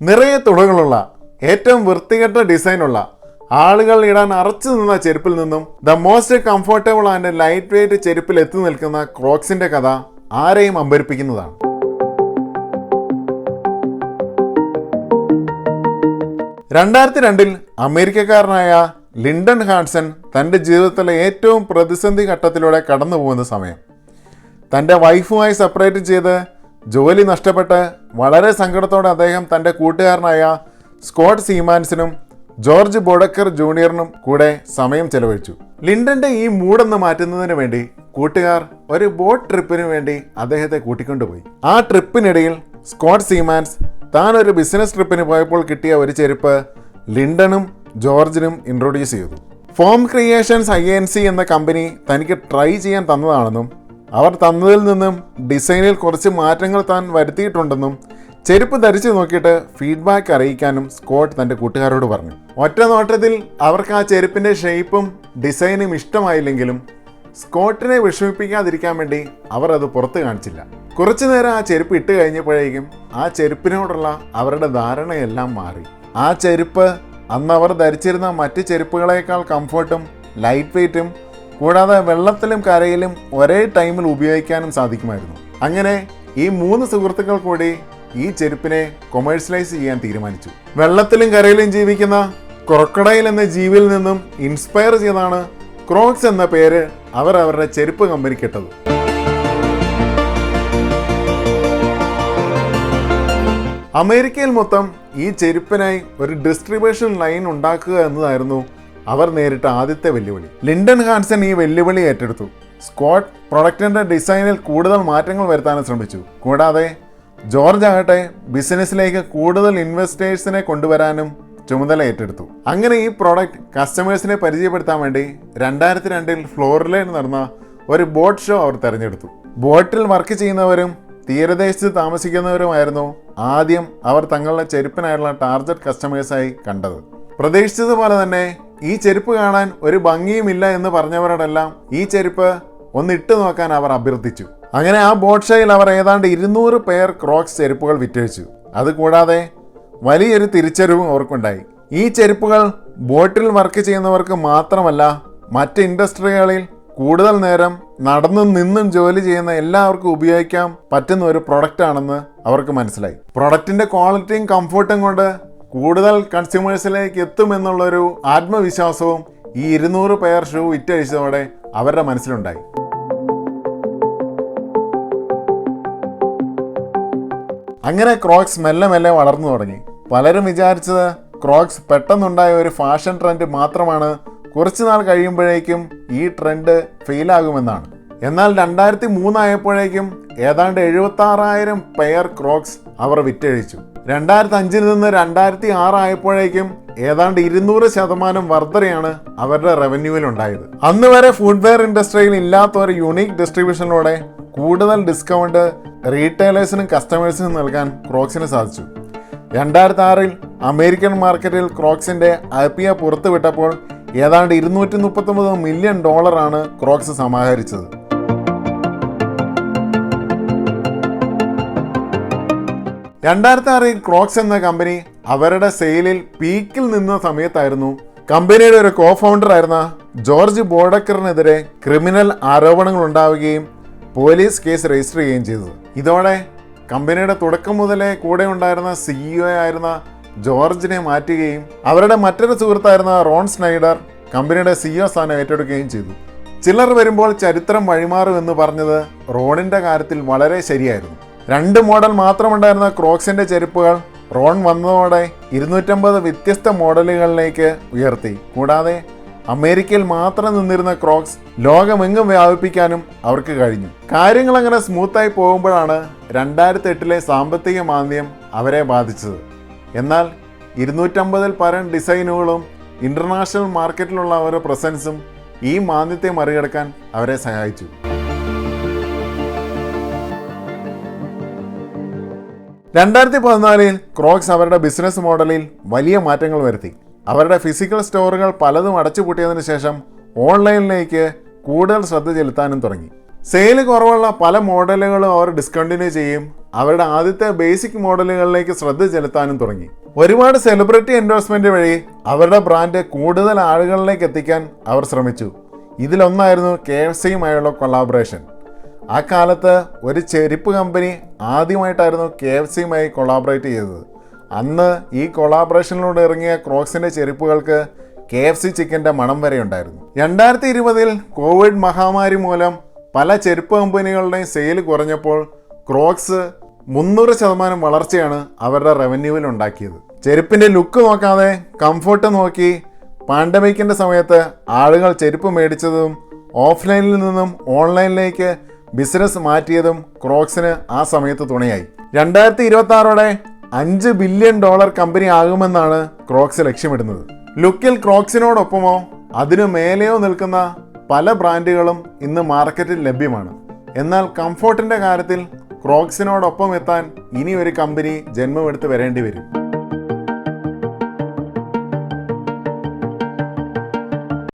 നിറയെ തുളകളുള്ള ഏറ്റവും വൃത്തികെട്ട ഡിസൈനുള്ള ആളുകൾ ഇടാൻ അറച്ചു നിന്ന ചെരുപ്പിൽ നിന്നും the most comfortable and light weight ചെരുപ്പിൽ എത്തി നിൽക്കുന്ന ക്രോക്സിന്റെ കഥ ആരെയും അമ്പരിപ്പിക്കുന്നതാണ്. 2002 അമേരിക്കക്കാരനായ ലിൻഡൺ ഹാൻസൺ തൻ്റെ ജീവിതത്തിലെ ഏറ്റവും പ്രതിസന്ധി ഘട്ടത്തിലൂടെ കടന്നു പോകുന്ന സമയം. തൻ്റെ വൈഫുമായി സെപ്പറേറ്റ് ചെയ്ത് ജോലി നഷ്ടപ്പെട്ട് വളരെ സങ്കടത്തോടെ അദ്ദേഹം തൻ്റെ കൂട്ടുകാരനായ സ്കോട്ട് സീമാൻസിനും ജോർജ് ബോഡക്കർ ജൂനിയറിനും കൂടെ സമയം ചെലവഴിച്ചു. ലിൻഡന്റെ ഈ മൂടൊന്ന് മാറ്റുന്നതിന് വേണ്ടി കൂട്ടുകാർ ഒരു ബോട്ട് ട്രിപ്പിന് വേണ്ടി അദ്ദേഹത്തെ കൂട്ടിക്കൊണ്ടുപോയി. ആ ട്രിപ്പിനിടയിൽ സ്കോട്ട് സീമാൻസ് താൻ ഒരു ബിസിനസ് ട്രിപ്പിന് പോയപ്പോൾ കിട്ടിയ ഒരു ചെരുപ്പ് ലിൻഡനും ജോർജിനും ഇൻട്രൊഡ്യൂസ് ചെയ്തു. ഫോം ക്രിയേഷൻസ് INC എന്ന കമ്പനി തനിക്ക് ട്രൈ ചെയ്യാൻ തന്നതാണെന്നും അവർ തന്നതിൽ നിന്നും ഡിസൈനിൽ കുറച്ച് മാറ്റങ്ങൾ താൻ വരുത്തിയിട്ടുണ്ടെന്നും ചെരുപ്പ് ധരിച്ചു നോക്കിയിട്ട് ഫീഡ്ബാക്ക് അറിയിക്കാനും സ്കോട്ട് തൻ്റെ കൂട്ടുകാരോട് പറഞ്ഞു. ഒറ്റ നോട്ടത്തിൽ അവർക്ക് ആ ചെരുപ്പിൻ്റെ ഷേപ്പും ഡിസൈനും ഇഷ്ടമായില്ലെങ്കിലും സ്കോട്ടിനെ വിഷമിപ്പിക്കാതിരിക്കാൻ വേണ്ടി അവർ അത് പുറത്ത് കാണിച്ചില്ല. കുറച്ചു നേരം ആ ചെരുപ്പ് ഇട്ട് കഴിഞ്ഞപ്പോഴേക്കും ആ ചെരുപ്പിനോടുള്ള അവരുടെ ധാരണയെല്ലാം മാറി. ആ ചെരുപ്പ് അന്ന് അവർ ധരിച്ചിരുന്ന മറ്റ് ചെരുപ്പുകളേക്കാൾ കംഫർട്ടും ലൈറ്റ് വെയ്റ്റും കൂടാതെ വെള്ളത്തിലും കരയിലും ഒരേ ടൈമിൽ ഉപയോഗിക്കാനും സാധിക്കുമായിരുന്നു. അങ്ങനെ ഈ 3 സുഹൃത്തുക്കൾ കൂടി ഈ ചെരുപ്പിനെ കൊമേഴ്സ്യലൈസ് ചെയ്യാൻ തീരുമാനിച്ചു. വെള്ളത്തിലും കരയിലും ജീവിക്കുന്ന ക്രൊക്കഡൈൽ എന്ന ജീവിയിൽ നിന്നും ഇൻസ്പയർ ചെയ്താണ് ക്രോക്സ് എന്ന പേര് അവർ അവരുടെ ചെരുപ്പ് കമ്പനിക്ക് ഇട്ടത്. അമേരിക്കയിൽ മൊത്തം ഈ ചെരുപ്പിനായി ഒരു ഡിസ്ട്രിബ്യൂഷൻ ലൈൻ ഉണ്ടാക്കുക എന്നതായിരുന്നു അവർ നേരിട്ട ആദ്യത്തെ വെല്ലുവിളി. ലിൻഡൺ ഹാൻസൺ ഈ വെല്ലുവിളി ഏറ്റെടുത്തു. സ്കോട്ട് പ്രൊഡക്റ്റിന്റെ ഡിസൈനിൽ കൂടുതൽ മാറ്റങ്ങൾ വരുത്താനും ശ്രമിച്ചു. കൂടാതെ ജോർജ് ആകട്ടെ ബിസിനസ്സിലേക്ക് കൂടുതൽ ഇൻവെസ്റ്റേഴ്സിനെ കൊണ്ടുവരാനും ചുമതല ഏറ്റെടുത്തു. അങ്ങനെ ഈ പ്രോഡക്റ്റ് കസ്റ്റമേഴ്സിനെ പരിചയപ്പെടുത്താൻ വേണ്ടി 2002 ഫ്ലോറിഡയിൽ നടന്ന ഒരു ബോട്ട് ഷോ അവർ തിരഞ്ഞെടുത്തു. ബോട്ടിൽ വർക്ക് ചെയ്യുന്നവരും തീരദേശത്ത് താമസിക്കുന്നവരുമായിരുന്നു ആദ്യം അവർ തങ്ങളുടെ ചെരുപ്പിനായുള്ള ടാർഗറ്റ് കസ്റ്റമേഴ്സായി കണ്ടത്. പ്രതീക്ഷിച്ചതുപോലെ തന്നെ ഈ ചെരുപ്പ് കാണാൻ ഒരു ഭംഗിയുമില്ല എന്ന് പറഞ്ഞവരോടെല്ലാം ഈ ചെരുപ്പ് ഒന്നിട്ട് നോക്കാൻ അവർ അഭ്യർത്ഥിച്ചു. അങ്ങനെ ആ ബോട്ട് ഷോയിൽ അവർ ഏതാണ്ട് 200 പെയർ ക്രോക്സ് ചെരുപ്പുകൾ വിറ്റഴിച്ചു. അതുകൂടാതെ വലിയൊരു തിരിച്ചറിവും അവർക്കുണ്ടായി. ഈ ചെരുപ്പുകൾ ബോട്ടിൽ വർക്ക് ചെയ്യുന്നവർക്ക് മാത്രമല്ല, മറ്റ് ഇൻഡസ്ട്രികളിൽ കൂടുതൽ നേരം നടന്നും നിന്നും ജോലി ചെയ്യുന്ന എല്ലാവർക്കും ഉപയോഗിക്കാൻ പറ്റുന്ന ഒരു പ്രൊഡക്റ്റ് ആണെന്ന് അവർക്ക് മനസ്സിലായി. പ്രൊഡക്റ്റിന്റെ ക്വാളിറ്റിയും കംഫർട്ടും കൊണ്ട് കൂടുതൽ കൺസ്യൂമേഴ്സിലേക്ക് എത്തുമെന്നുള്ളൊരു ആത്മവിശ്വാസവും ഈ 200 പെയർ ഷൂ വിറ്റഴിച്ചതോടെ അവരുടെ മനസ്സിലുണ്ടായി. അങ്ങനെ ക്രോക്സ് മെല്ലെ മെല്ലെ വളർന്നു തുടങ്ങി. പലരും വിചാരിച്ചത് ക്രോക്സ് പെട്ടെന്നുണ്ടായ ഒരു ഫാഷൻ ട്രെൻഡ് മാത്രമാണ്, കുറച്ചുനാൾ കഴിയുമ്പോഴേക്കും ഈ ട്രെൻഡ് ഫെയിലാകുമെന്നാണ്. എന്നാൽ 2003 ആയപ്പോഴേക്കും ഏതാണ്ട് 76,000 പെയർ ക്രോക്സ് അവർ വിറ്റഴിച്ചു. 2005 നിന്ന് 2006 ആയപ്പോഴേക്കും ഏതാണ്ട് 200% വർധനയാണ് അവരുടെ റവന്യൂവിൽ ഉണ്ടായത്. അന്ന് വരെ ഫുട്വെയർ ഇൻഡസ്ട്രിയിൽ ഇല്ലാത്ത ഒരു യൂണീക്ക് ഡിസ്ട്രിബ്യൂഷനിലൂടെ കൂടുതൽ ഡിസ്കൗണ്ട് റീറ്റെയിലേഴ്സിനും കസ്റ്റമേഴ്സിനും നൽകാൻ ക്രോക്സിന് സാധിച്ചു. 2006 അമേരിക്കൻ മാർക്കറ്റിൽ ക്രോക്സിന്റെ IPO പുറത്തുവിട്ടപ്പോൾ ഏതാണ്ട് $239 മില്യൺ ക്രോക്സ് സമാഹരിച്ചത്. 2006 ക്രോക്സ് എന്ന കമ്പനി അവരുടെ സെയിലിൽ പീക്കിൽ നിന്ന സമയത്തായിരുന്നു കമ്പനിയുടെ ഒരു കോ-ഫൗണ്ടർ ആയിരുന്ന ജോർജ് ബോഡക്കറിനെതിരെ ക്രിമിനൽ ആരോപണങ്ങൾ ഉണ്ടാവുകയും പോലീസ് കേസ് രജിസ്റ്റർ ചെയ്യുകയും ചെയ്തത്. ഇതോടെ കമ്പനിയുടെ തുടക്കം മുതലേ കൂടെ ഉണ്ടായിരുന്ന CEO ആയിരുന്ന ജോർജിനെ മാറ്റുകയും അവരുടെ മറ്റൊരു സുഹൃത്തായിരുന്ന റോൺ സ്നൈഡർ കമ്പനിയുടെ CEO സ്ഥാനം ഏറ്റെടുക്കുകയും ചെയ്തു. ചിലർ വരുമ്പോൾ ചരിത്രം വഴിമാറുമെന്ന് പറഞ്ഞത് റോണിന്റെ കാര്യത്തിൽ വളരെ ശരിയായിരുന്നു. 2 മോഡൽ മാത്രമുണ്ടായിരുന്ന ക്രോക്സിന്റെ ചെരുപ്പുകൾ റോൺ വന്നതോടെ 250 വ്യത്യസ്ത മോഡലുകളിലേക്ക് ഉയർത്തി. കൂടാതെ അമേരിക്കയിൽ മാത്രം നിന്നിരുന്ന ക്രോക്സ് ലോകമെങ്ങും വ്യാപിപ്പിക്കാനും അവർക്ക് കഴിഞ്ഞു. കാര്യങ്ങൾ അങ്ങനെ സ്മൂത്തായി പോകുമ്പോഴാണ് 2008 സാമ്പത്തിക മാന്ദ്യം അവരെ ബാധിച്ചത്. എന്നാൽ 250-ൽ പരം ഡിസൈനുകളും ഇന്റർനാഷണൽ മാർക്കറ്റിലുള്ള അവരുടെ പ്രസൻസും ഈ മാന്ദ്യത്തെ മറികടക്കാൻ അവരെ സഹായിച്ചു. 2014 ക്രോക്സ് അവരുടെ ബിസിനസ് മോഡലിൽ വലിയ മാറ്റങ്ങൾ വരുത്തി. അവരുടെ ഫിസിക്കൽ സ്റ്റോറുകൾ പലതും അടച്ചുപൂട്ടിയതിനു ശേഷം ഓൺലൈനിലേക്ക് കൂടുതൽ ശ്രദ്ധ ചെലുത്താനും തുടങ്ങി. സെയിൽ കുറവുള്ള പല മോഡലുകളും അവർ ഡിസ്കണ്ടിന്യൂ ചെയ്യും. അവരുടെ ആദ്യത്തെ ബേസിക് മോഡലുകളിലേക്ക് ശ്രദ്ധ ചെലുത്താനും തുടങ്ങി. ഒരുപാട് സെലിബ്രിറ്റി എൻഡോഴ്സ്മെന്റ് വഴി അവരുടെ ബ്രാൻഡ് കൂടുതൽ ആളുകളിലേക്ക് എത്തിക്കാൻ അവർ ശ്രമിച്ചു. ഇതിലൊന്നായിരുന്നു KFCയുമായുള്ള കൊളാബറേഷൻ. ആ കാലത്ത് ഒരു ചെരുപ്പ് കമ്പനി ആദ്യമായിട്ടായിരുന്നു KFCയുമായി കൊളാബറേറ്റ് ചെയ്തത്. അന്ന് ഈ കൊളാബറേഷനിലൂടെ ഇറങ്ങിയ ക്രോക്സിൻ്റെ ചെരുപ്പുകൾക്ക് KFC ചിക്കൻ്റെ മണം വരെ ഉണ്ടായിരുന്നു. 2020 കോവിഡ് മഹാമാരി മൂലം പല ചെരുപ്പ് കമ്പനികളുടെയും സെയിൽ കുറഞ്ഞപ്പോൾ ക്രോക്സ് 300% വളർച്ചയാണ് അവരുടെ റവന്യൂവിൽ ഉണ്ടാക്കിയത്. ചെരുപ്പിൻ്റെ ലുക്ക് നോക്കാതെ കംഫർട്ട് നോക്കി പാൻഡമിക്കിൻ്റെ സമയത്ത് ആളുകൾ ചെരുപ്പ് മേടിച്ചതും ഓഫ്ലൈനിൽ നിന്നും ഓൺലൈനിലേക്ക് ബിസിനസ് മാറ്റിയതും ക്രോക്സിന് ആ സമയത്ത് തുണയായി. 2026 $5 ബില്യൺ കമ്പനി ആകുമെന്നാണ് ക്രോക്സ് ലക്ഷ്യമിടുന്നത്. ലുക്കിൽ ക്രോക്സിനോടൊപ്പമോ അതിനു മേലെയോ നിൽക്കുന്ന പല ബ്രാൻഡുകളും ഇന്ന് മാർക്കറ്റിൽ ലഭ്യമാണ്. എന്നാൽ കംഫോർട്ടിൻ്റെ കാര്യത്തിൽ ക്രോക്സിനോടൊപ്പം എത്താൻ ഇനി ഒരു കമ്പനി ജന്മമെടുത്ത് വരേണ്ടി വരും.